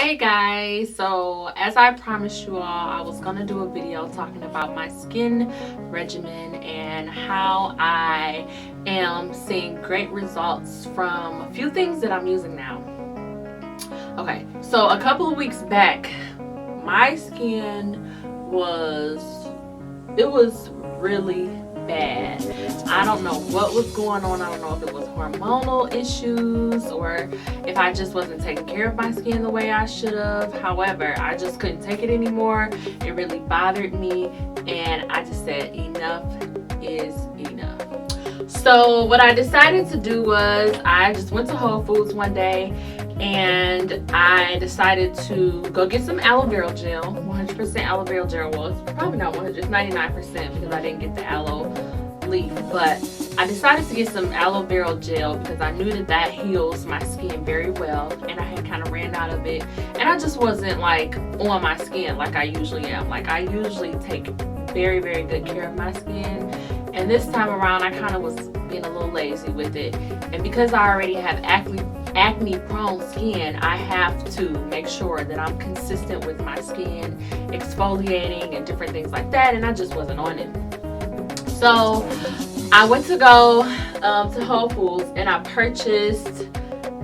Hey guys, so as I promised you all, I was going to do a video talking about my skin regimen and how I am seeing great results from a few things that I'm using now. Okay, so a couple of weeks back, my skin was really bad. I don't know what was going on. I don't know if it was hormonal issues or if I just wasn't taking care of my skin the way I should have. However, I just couldn't take it anymore. It really bothered me and I just said enough is enough. So what I decided to do was I just went to Whole Foods one day and I decided to go get some aloe vera gel, 100% aloe vera gel. Well, it's probably not 100, it's 99% because I didn't get the aloe leaf, but I decided to get some aloe vera gel because I knew that heals my skin very well, and I had kind of ran out of it, and I just wasn't like on my skin like I usually am. Like I usually take very good care of my skin, and this time around I kind of was being a little lazy with it. And because I already have acne prone skin, I have to make sure that I'm consistent with my skin, exfoliating and different things like that, and I just wasn't on it. So I went to go to Whole Foods and I purchased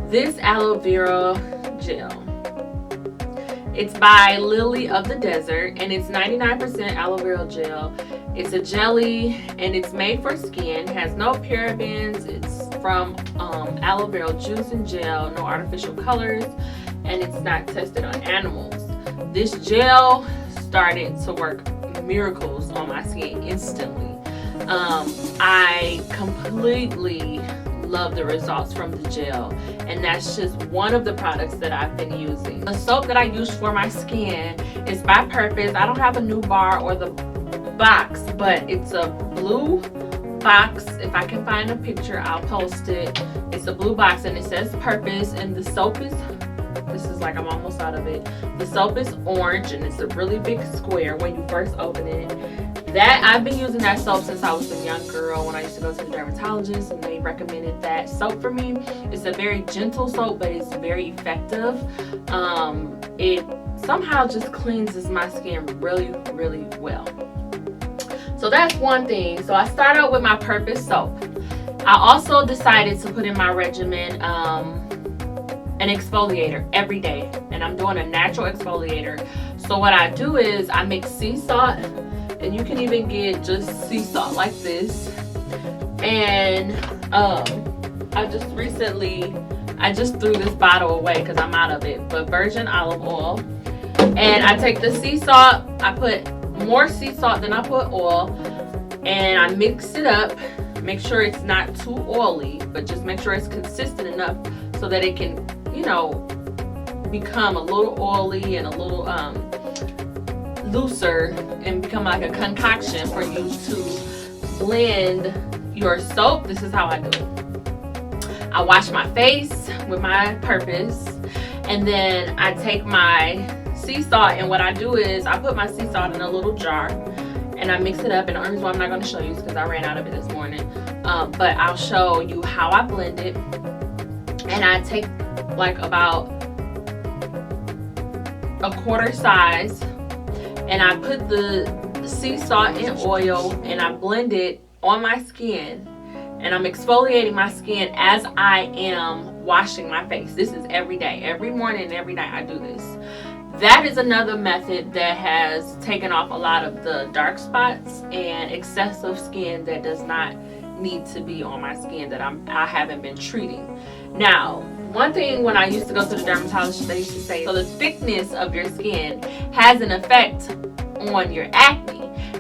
this aloe vera gel. It's by Lillie of the Desert and it's 99% aloe vera gel. It's a jelly and it's made for skin, has no parabens, it's from aloe vera juice and gel, no artificial colors, and it's not tested on animals. This gel started to work miracles on my skin instantly. I completely love the results from the gel, and that's just one of the products that I've been using. The soap that I use for my skin is by Purpose. I don't have a new bar or the box, but it's a blue box. If I can find a picture, I'll post it. It's a blue box and it says Purpose, and the soap is, this is like I'm almost out of it. The soap is orange and it's a really big square when you first open it. That I've been using that soap since I was a young girl when I used to go to the dermatologist, and they recommended that soap for me. It's a very gentle soap, but it's very effective. It somehow just cleanses my skin really well. So that's one thing. So I start out with my Purpose soap. I also decided to put in my regimen an exfoliator every day, and I'm doing a natural exfoliator. So what I do is I mix sea salt, and you can even get just sea salt like this. And I just threw this bottle away because I'm out of it, but virgin olive oil. And I take the sea salt, I put more sea salt than I put oil, and I mix it up. Make sure it's not too oily, but just make sure it's consistent enough so that it can, you know, become a little oily and a little looser and become like a concoction for you to blend your soap. This is how I do it. I wash my face with my Purpose, and then I take my sea salt, and what I do is I put my sea salt in a little jar and I mix it up. And the only reason why I'm not going to show you is because I ran out of it this morning, but I'll show you how I blend it. And I take like about a quarter size, and I put the sea salt in oil and I blend it on my skin, and I'm exfoliating my skin as I am washing my face. This is every day, every morning and every night I do this. That is another method that has taken off a lot of the dark spots and excessive skin that does not need to be on my skin that I haven't been treating. Now, one thing when I used to go to the dermatologist, they used to say, so the thickness of your skin has an effect on your acne.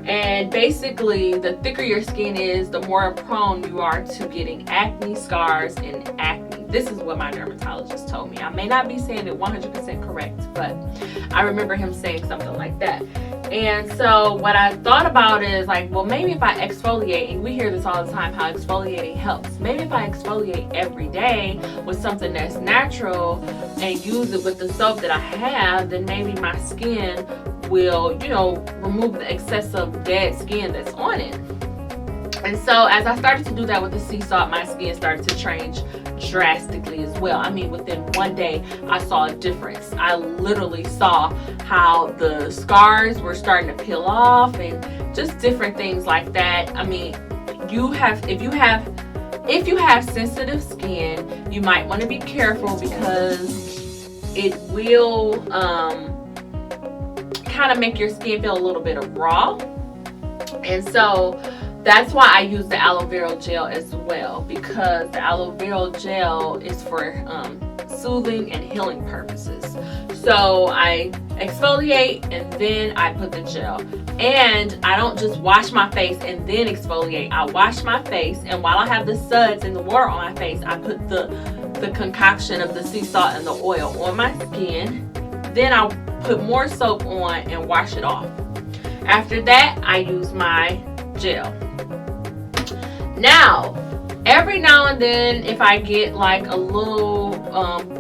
And basically, the thicker your skin is, the more prone you are to getting acne, scars, and acne. This is what my dermatologist told me. I may not be saying it 100% correct, but I remember him saying something like that. And so what I thought about is like, well, maybe if I exfoliate, and we hear this all the time, how exfoliating helps. Maybe if I exfoliate every day with something that's natural and use it with the soap that I have, then maybe my skin will, you know, remove the excessive dead skin that's on it. And so as I started to do that with the sea salt, my skin started to change drastically as well. I mean, within one day, I saw a difference. I literally saw how the scars were starting to peel off and just different things like that. I mean, if you have sensitive skin, you might want to be careful because it will kind of make your skin feel a little bit of raw. And so that's why I use the aloe vera gel as well, because the aloe vera gel is for soothing and healing purposes. So I exfoliate and then I put the gel. And I don't just wash my face and then exfoliate. I wash my face, and while I have the suds and the water on my face, I put the concoction of the sea salt and the oil on my skin. Then I'll put more soap on and wash it off. After that, I use my gel. Now, every now and then, if I get like a little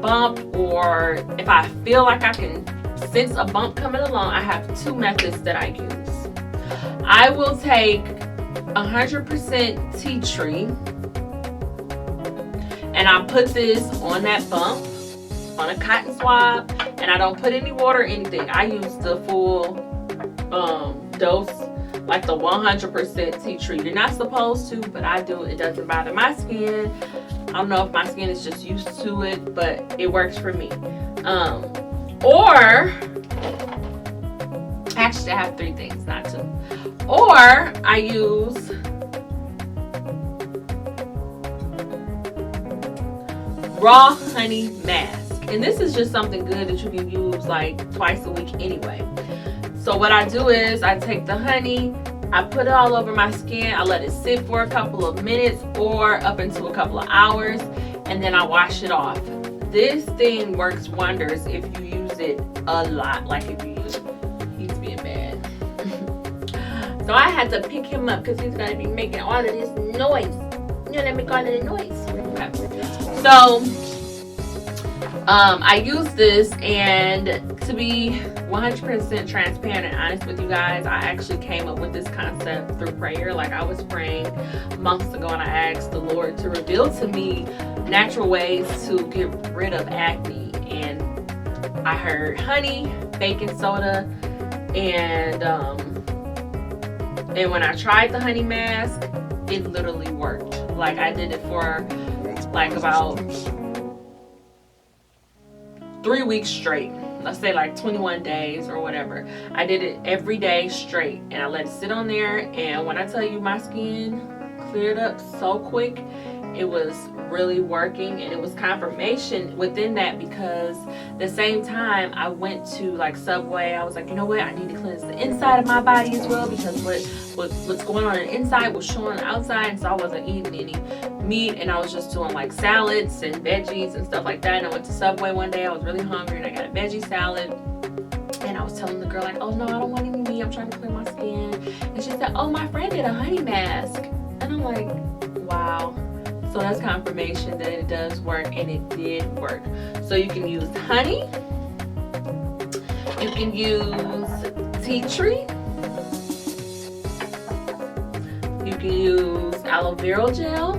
bump, or if I feel like I can sense a bump coming along, I have two methods that I use. I will take 100% tea tree, and I put this on that bump on a cotton swab, and I don't put any water or anything. I use the full dose, like the 100% tea tree. You're not supposed to, but I do. It doesn't bother my skin. I don't know if my skin is just used to it, but it works for me. Or actually, I have three things, not two. Or I use raw honey mask, and this is just something good that you can use like twice a week anyway. So what I do is I take the honey, I put it all over my skin, I let it sit for a couple of minutes or up into a couple of hours, and then I wash it off. This thing works wonders if you use it a lot, like if you use it. He's being bad. So I had to pick him up because he's going to be making all of this noise. You know, let me call it a noise. Okay. So I use this, and to be 100% transparent and honest with you guys, I actually came up with this concept through prayer. Like, I was praying months ago, and I asked the Lord to reveal to me natural ways to get rid of acne. And I heard honey, baking soda, and when I tried the honey mask, it literally worked. Like, I did it for like about 3 weeks straight. Let's say like 21 days or whatever. I did it every day straight, and I let it sit on there, and when I tell you my skin cleared up so quick, it was really working. And it was confirmation within that, because the same time I went to like Subway, I was like, you know what, I need to cleanse the inside of my body as well, because what's going on the inside was showing on the outside. And so I wasn't eating any meat, and I was just doing like salads and veggies and stuff like that. And I went to Subway one day, I was really hungry, and I got a veggie salad, and I was telling the girl like, oh no, I don't want any meat, I'm trying to clear my skin. And she said, oh, my friend did a honey mask. And I'm like, wow. So that's confirmation that it does work, and it did work. So you can use honey, you can use tea tree, you can use aloe vera gel,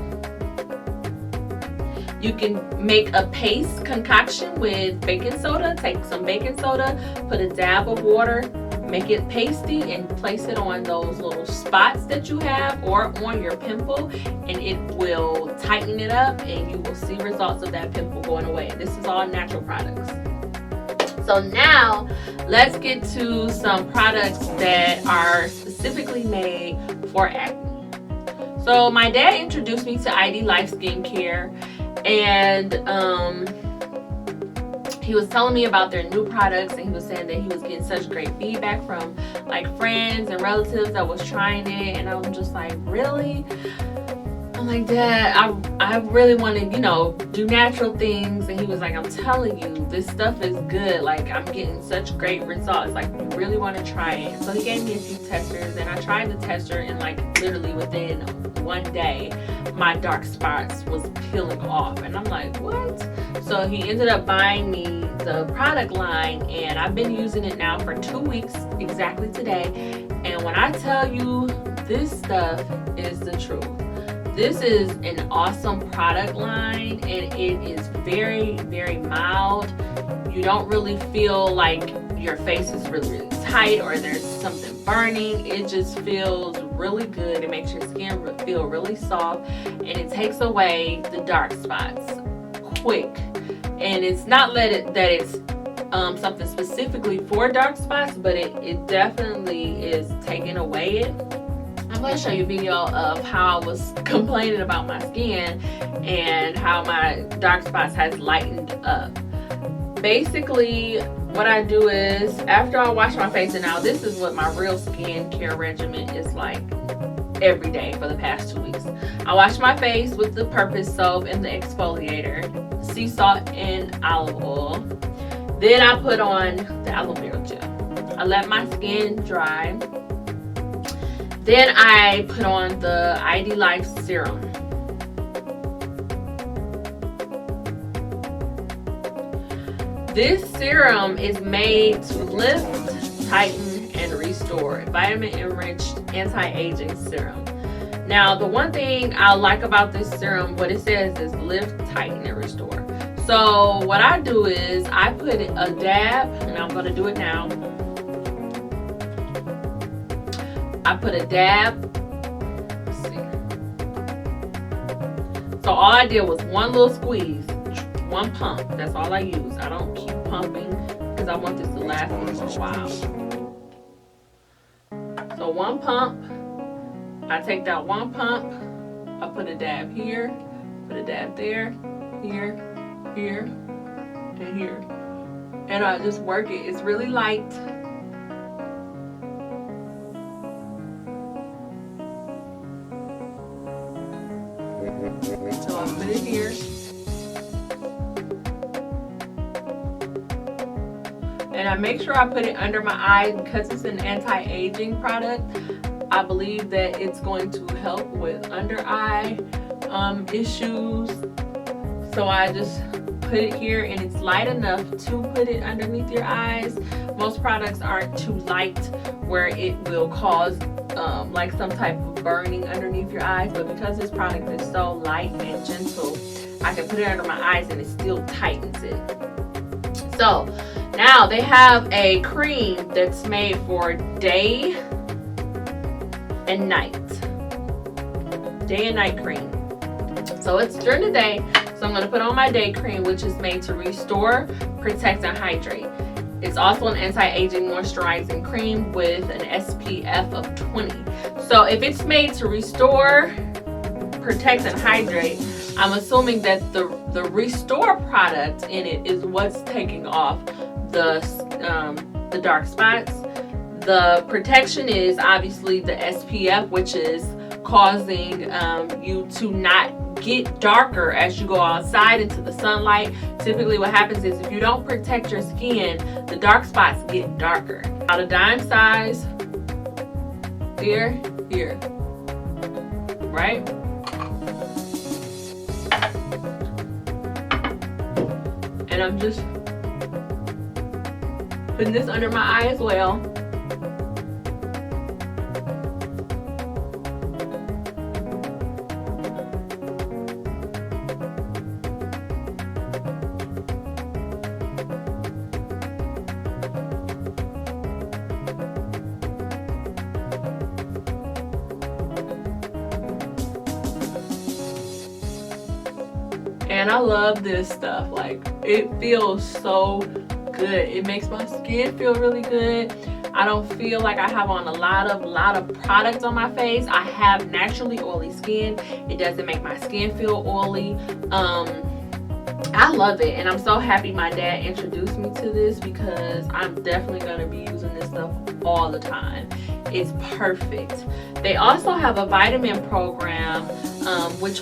you can make a paste concoction with baking soda. Take some baking soda, put a dab of water, make it pasty, and place it on those little spots that you have or on your pimple, and it will tighten it up, and you will see results of that pimple going away. This is all natural products. So now let's get to some products that are specifically made for acne. So my dad introduced me to IDlife skincare, and he was telling me about their new products, and he was saying that he was getting such great feedback from like friends and relatives that was trying it. And I'm just like, really? I'm like, Dad, I really want to, you know, do natural things. And he was like, I'm telling you, this stuff is good. Like, I'm getting such great results. Like, you really want to try it. So he gave me a few testers, and I tried the tester, and like literally within one day, my dark spots was peeling off. And I'm like, what? So he ended up buying me the product line, and I've been using it now for 2 weeks, exactly today. And when I tell you, this stuff is the truth. This is an awesome product line, and it is very, very mild. You don't really feel like your face is really, really tight or there's something burning. It just feels really good. It makes your skin feel really soft, and it takes away the dark spots quick. And it's not that it's something specifically for dark spots, but it definitely is taking away it. I'm going to show you a video of how I was complaining about my skin and how my dark spots has lightened up. Basically, what I do is, after I wash my face, and now this is what my real skin care regimen is like every day for the past 2 weeks. I wash my face with the purpose soap and the exfoliator, sea salt and olive oil. Then I put on the aloe vera gel. I let my skin dry. Then I put on the IDlife serum. This serum is made to lift, tighten, and restore. Vitamin-enriched anti-aging serum. Now, the one thing I like about this serum, what it says is lift, tighten, and restore. So what I do is I put a dab, and I'm going to do it now. I put a dab. Let's see. So all I did was one little squeeze, one pump. That's all I use. I don't keep pumping because I want this to last me for a while. So one pump. I take that one pump. I put a dab here, put a dab there, here, here, and here. And I just work it. It's really light. So I put it here. And I make sure I put it under my eye because it's an anti-aging product. I believe that it's going to help with under eye issues. So I just put it here, and it's light enough to put it underneath your eyes. Most products aren't too light where it will cause like some type of burning underneath your eyes, but because this product is so light and gentle, I can put it under my eyes and it still tightens it. So now they have a cream that's made for day and night. Day and night cream. So it's during the day. So I'm going to put on my day cream, which is made to restore, protect, and hydrate. It's also an anti-aging moisturizing cream with an SPF of 20. So if it's made to restore, protect, and hydrate, I'm assuming that the restore product in it is what's taking off the dark spots. The protection is obviously the SPF, which is causing you to not get darker as you go outside into the sunlight. Typically what happens is if you don't protect your skin, the dark spots get darker. Now the dime size, here, right? And I'm just putting this under my eye as well. And I love this stuff. Like, it feels so good. It makes my skin feel really good. I don't feel like I have on a lot of products on my face. I have naturally oily skin. It doesn't make my skin feel oily. I love it, and I'm so happy my dad introduced me to this because I'm definitely going to be using this stuff all the time. It's perfect. They also have a vitamin program which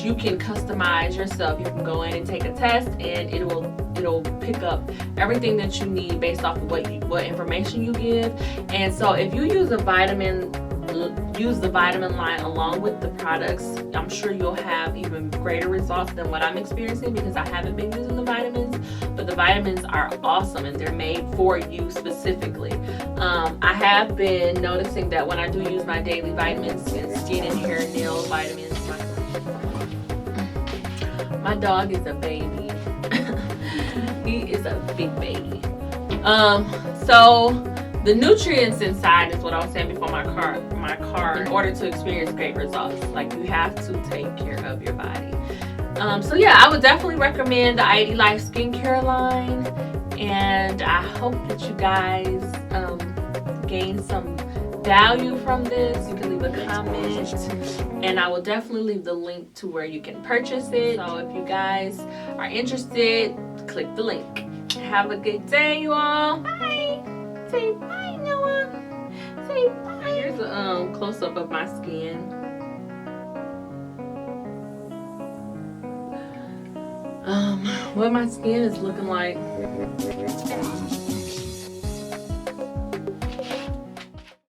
you can customize yourself. You can go in and take a test, and it'll pick up everything that you need based off of what information you give. And so if you use a vitamin use the vitamin line along with the products, I'm sure you'll have even greater results than what I'm experiencing, because I haven't been using the vitamins. But the vitamins are awesome, and they're made for you specifically. I have been noticing that when I do use my daily vitamins and skin and hair and nail vitamins, my dog is a baby. He is a big baby. So the nutrients inside is what I was saying before my car. In order to experience great results, like, you have to take care of your body. So yeah, I would definitely recommend the IDlife skincare line, and I hope that you guys gain some value from this. You can leave a comment, and I will definitely leave the link to where you can purchase it. So if you guys are interested, click the link. Have a good day, you all. Bye. Say bye, Noah. Say bye. Here's a close-up of my skin. What my skin is looking like.